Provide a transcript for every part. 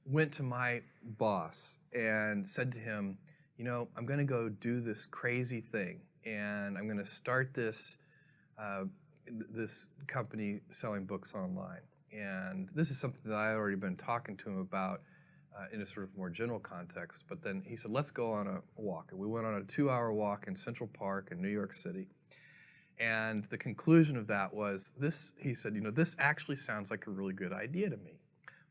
Went to my boss and said to him, I'm going to go do this crazy thing, and I'm going to start this this company selling books online. And this is something that I had already been talking to him about in a sort of more general context. But then he said, let's go on a walk. And we went on a 2-hour walk in Central Park in New York City. And the conclusion of that was this. He said, this actually sounds like a really good idea to me.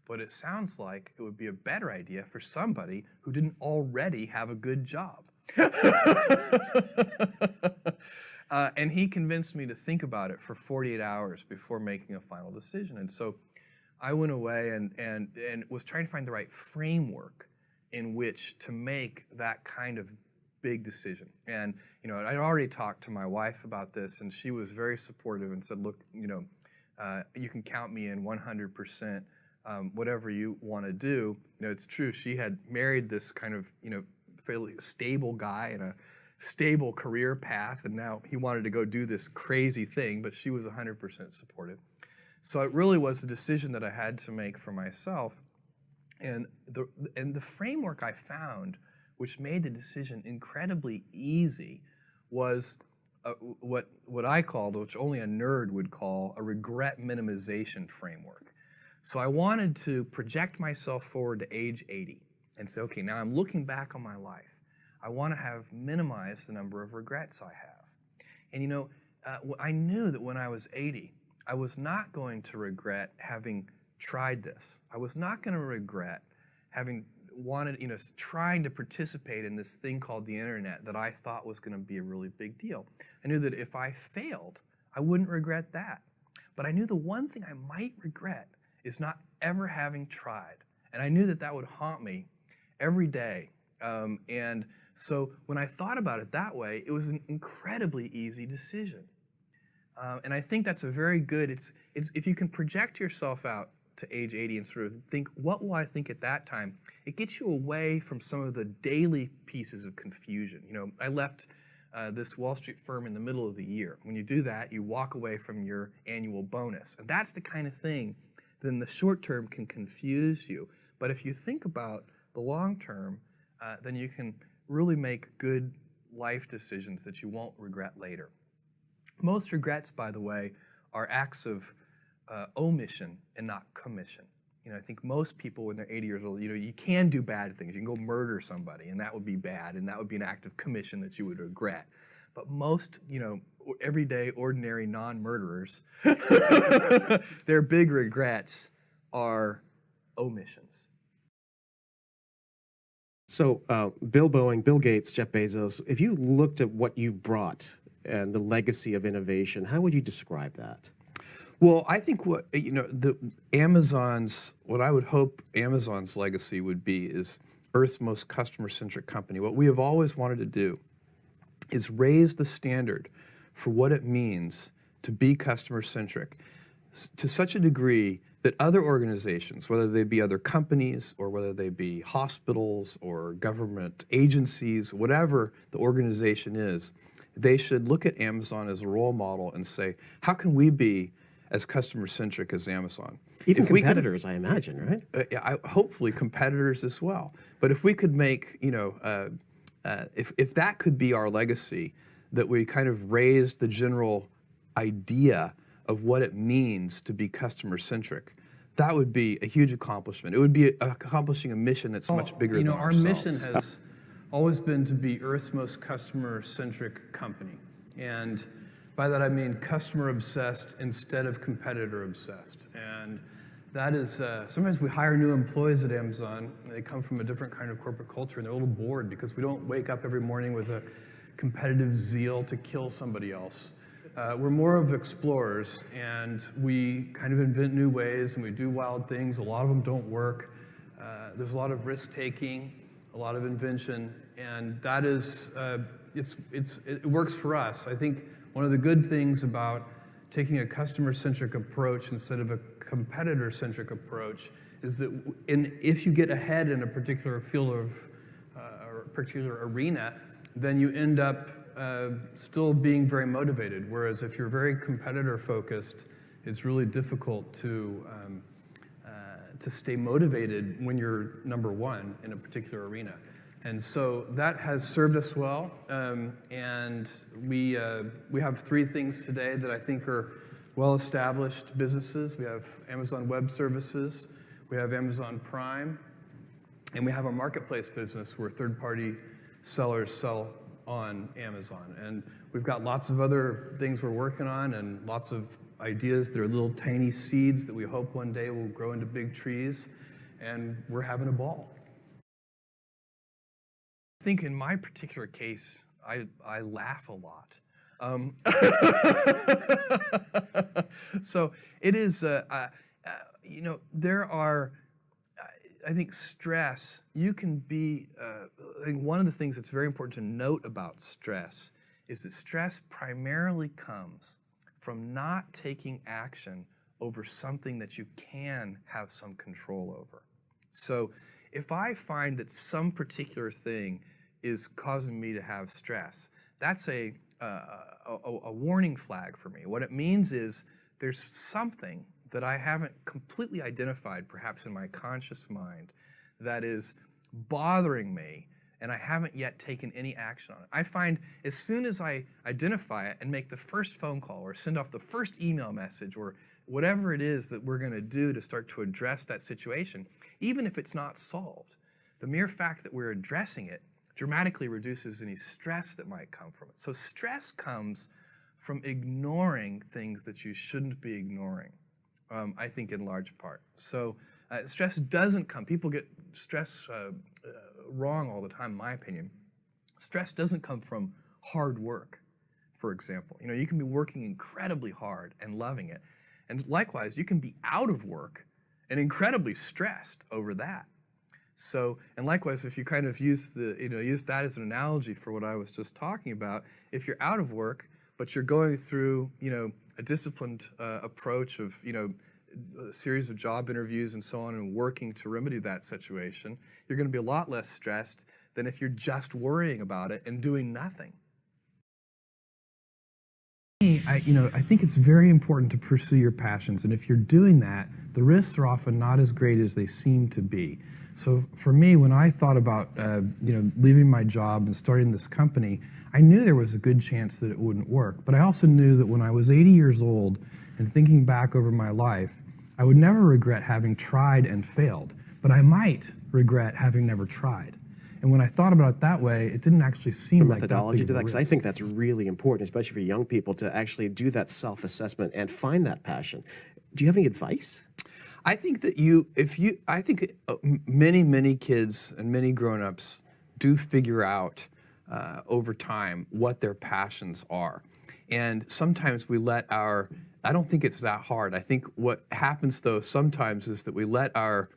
But it sounds like it would be a better idea for somebody who didn't already have a good job. And he convinced me to think about it for 48 hours before making a final decision. And so I went away and was trying to find the right framework in which to make that kind of big decision. And I'd already talked to my wife about this, and she was very supportive and said, look, you can count me in 100%. Whatever you want to do. It's true, she had married this kind of, fairly stable guy in a stable career path, and now he wanted to go do this crazy thing, but she was 100% supportive. So it really was a decision that I had to make for myself. And the framework I found, which made the decision incredibly easy, was what I called, which only a nerd would call, a regret minimization framework. So I wanted to project myself forward to age 80 and say, okay, now I'm looking back on my life. I want to have minimized the number of regrets I have. And I knew that when I was 80, I was not going to regret having tried this. I was not going to regret having wanted, trying to participate in this thing called the internet that I thought was going to be a really big deal. I knew that if I failed, I wouldn't regret that. But I knew the one thing I might regret is not ever having tried. And I knew that that would haunt me every day. And so when I thought about it that way, it was an incredibly easy decision. And I think that's a very good, it's if you can project yourself out to age 80 and sort of think, what will I think at that time? It gets you away from some of the daily pieces of confusion. I left this Wall Street firm in the middle of the year. When you do that, you walk away from your annual bonus. And that's the kind of thing then the short term can confuse you. But if you think about the long term, then you can really make good life decisions that you won't regret later. Most regrets, by the way, are acts of omission and not commission. I think most people when they're 80 years old, you can do bad things. You can go murder somebody, and that would be bad, and that would be an act of commission that you would regret. But most, everyday, ordinary non-murderers, their big regrets are omissions. So Bill Boeing, Bill Gates, Jeff Bezos, if you looked at what you've brought and the legacy of innovation, how would you describe that? Well, I think what I would hope Amazon's legacy would be is Earth's most customer-centric company. What we have always wanted to do is raise the standard for what it means to be customer-centric to such a degree that other organizations, whether they be other companies or whether they be hospitals or government agencies, whatever the organization is, they should look at Amazon as a role model and say, how can we be as customer-centric as Amazon? Even competitors, I imagine, right? Hopefully competitors as well. But if we could make, if that could be our legacy, that we kind of raise the general idea of what it means to be customer-centric, that would be a huge accomplishment. It would be accomplishing a mission that's much bigger than ourselves. Our mission has always been to be Earth's most customer-centric company. And by that I mean customer-obsessed instead of competitor-obsessed. And that is, sometimes we hire new employees at Amazon, and they come from a different kind of corporate culture, and they're a little bored because we don't wake up every morning with a competitive zeal to kill somebody else. We're more of explorers, and we kind of invent new ways, and we do wild things. A lot of them don't work. There's a lot of risk-taking, a lot of invention, and that is, it works for us. I think one of the good things about taking a customer-centric approach instead of a competitor-centric approach is that if you get ahead in a particular field of, or a particular arena, then you end up still being very motivated. Whereas if you're very competitor-focused, it's really difficult to to stay motivated when you're number one in a particular arena. And so that has served us well. And we have three things today that I think are well-established businesses. We have Amazon Web Services, we have Amazon Prime, and we have our marketplace business where third-party sellers sell on Amazon. And we've got lots of other things we're working on and lots of ideas. They're little tiny seeds that we hope one day will grow into big trees, and we're having a ball. I think in my particular case, I laugh a lot. So it is, there are, I think stress, you can be, I think one of the things that's very important to note about stress is that stress primarily comes from not taking action over something that you can have some control over. So if I find that some particular thing is causing me to have stress, that's a warning flag for me. What it means is there's something that I haven't completely identified, perhaps in my conscious mind, that is bothering me, and I haven't yet taken any action on it. I find as soon as I identify it and make the first phone call or send off the first email message or whatever it is that we're going to do to start to address that situation, even if it's not solved, the mere fact that we're addressing it dramatically reduces any stress that might come from it. So stress comes from ignoring things that you shouldn't be ignoring, I think in large part. So stress doesn't come, people get stress wrong all the time, in my opinion. Stress doesn't come from hard work, for example. You know, you can be working incredibly hard and loving it. And likewise, you can be out of work and incredibly stressed over that. So, and likewise, if you kind of use that as an analogy for what I was just talking about, if you're out of work, but you're going through, a disciplined approach of, a series of job interviews and so on and working to remedy that situation, you're going to be a lot less stressed than if you're just worrying about it and doing nothing. I think it's very important to pursue your passions, and if you're doing that, the risks are often not as great as they seem to be. So for me, when I thought about leaving my job and starting this company, I knew there was a good chance that it wouldn't work. But I also knew that when I was 80 years old and thinking back over my life, I would never regret having tried and failed, but I might regret having never tried. And when I thought about it that way, it didn't actually seem like that big of a methodology to that, because I risk. think that's really important, especially for young people, to actually do that self-assessment and find that passion. Do you have any advice? I think that I think many kids and many grown-ups do figure out over time what their passions are. And sometimes we let I don't think it's that hard. I think what happens though sometimes is that we let our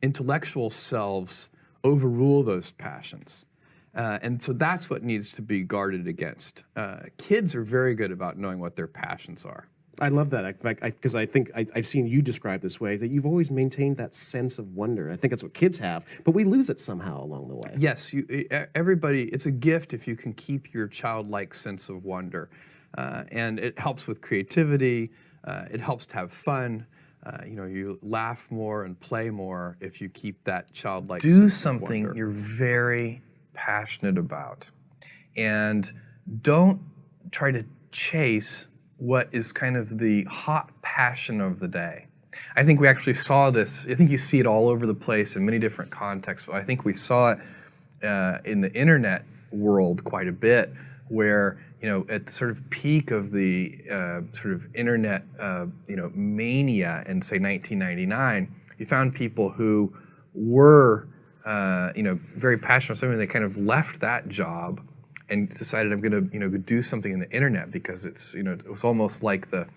intellectual selves overrule those passions. And so that's what needs to be guarded against. Kids are very good about knowing what their passions are. I love that, because I think I've seen you describe this way, that you've always maintained that sense of wonder. I think that's what kids have, but we lose it somehow along the way. Yes, everybody, it's a gift if you can keep your childlike sense of wonder. And it helps with creativity, it helps to have fun. You laugh more and play more if you keep that childlike sense of wonder. Do something you're very passionate about. And don't try to chase what is kind of the hot passion of the day. I think we actually saw this, I think you see it all over the place in many different contexts, but I think we saw it in the internet world quite a bit, where at the sort of peak of the sort of internet mania in, say, 1999, you found people who were very passionate about something. They kind of left that job and decided, I'm going to do something in the internet, because it's it was almost like the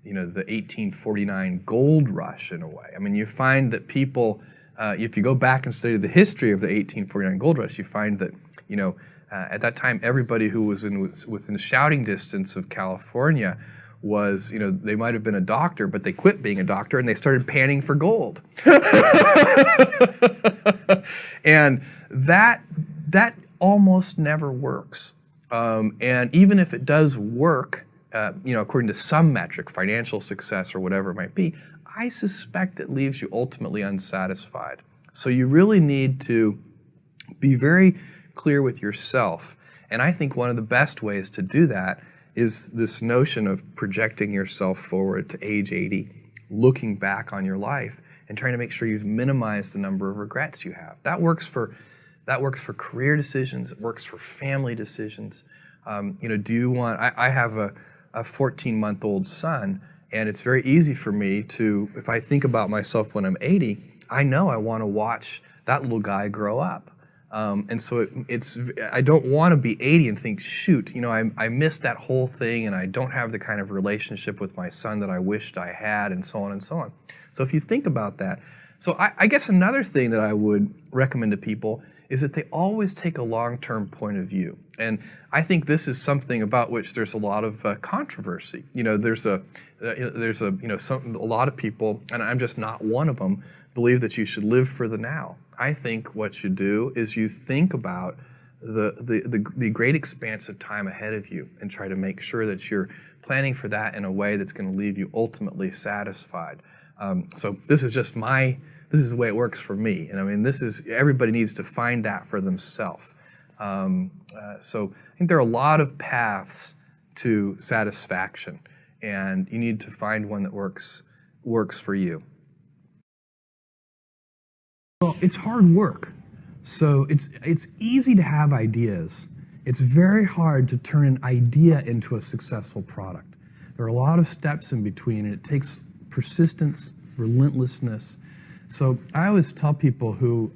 the 1849 gold rush in a way. I mean, you find that people, if you go back and study the history of the 1849 gold rush, you find that at that time everybody who was within shouting distance of California was, they might have been a doctor, but they quit being a doctor and they started panning for gold. And that almost never works. And even if it does work, according to some metric, financial success or whatever it might be, I suspect it leaves you ultimately unsatisfied. So you really need to be very clear with yourself. And I think one of the best ways to do that is this notion of projecting yourself forward to age 80, looking back on your life and trying to make sure you've minimized the number of regrets you have. That works for career decisions. It works for family decisions. Do you want? I have a 14-month-old son, and it's very easy for me to, if I think about myself when I'm 80, I know I want to watch that little guy grow up. And so I don't want to be 80 and think, shoot, I missed that whole thing and I don't have the kind of relationship with my son that I wished I had, and so on and so on. So if you think about that, so I guess another thing that I would recommend to people is that they always take a long-term point of view. And I think this is something about which there's a lot of controversy. There's a lot of people, and I'm just not one of them, believe that you should live for the now. I think what you do is you think about the great expanse of time ahead of you and try to make sure that you're planning for that in a way that's going to leave you ultimately satisfied. So this is just this is the way it works for me. And I mean, everybody needs to find that for themselves. So I think there are a lot of paths to satisfaction, and you need to find one that works for you. Well, it's hard work. So it's easy to have ideas. It's very hard to turn an idea into a successful product. There are a lot of steps in between, and it takes persistence, relentlessness. So I always tell people who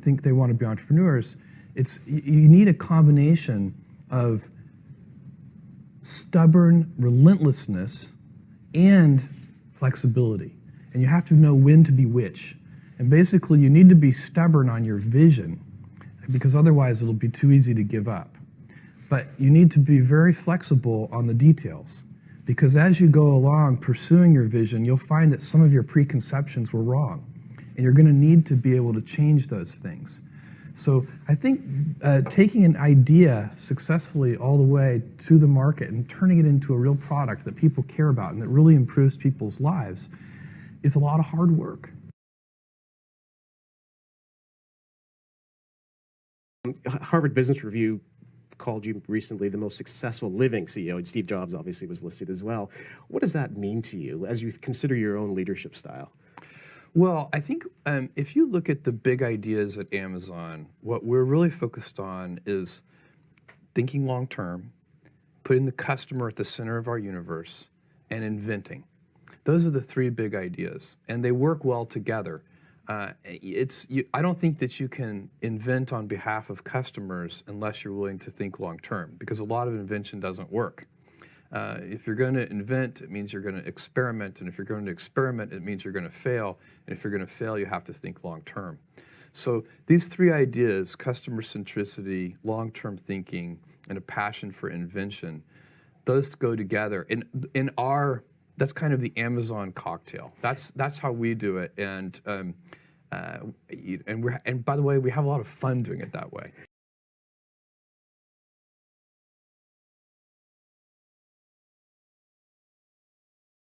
think they want to be entrepreneurs, you need a combination of stubborn relentlessness and flexibility. And you have to know when to be which. And basically, you need to be stubborn on your vision, because otherwise it'll be too easy to give up. But you need to be very flexible on the details, because as you go along pursuing your vision, you'll find that some of your preconceptions were wrong, and you're going to need to be able to change those things. So I think taking an idea successfully all the way to the market and turning it into a real product that people care about and that really improves people's lives is a lot of hard work. Harvard Business Review called you recently the most successful living CEO. Steve Jobs obviously was listed as well. What does that mean to you as you consider your own leadership style? Well, I think if you look at the big ideas at Amazon, what we're really focused on is thinking long term, putting the customer at the center of our universe, and inventing. Those are the three big ideas, and they work well together. I don't think that you can invent on behalf of customers unless you're willing to think long term, because a lot of invention doesn't work. If you're going to invent, it means you're going to experiment, and if you're going to experiment, it means you're going to fail, and if you're going to fail, you have to think long term. So these three ideas, customer centricity, long-term thinking, and a passion for invention, those go together. That's kind of the Amazon cocktail. That's how we do it, and by the way, we have a lot of fun doing it that way.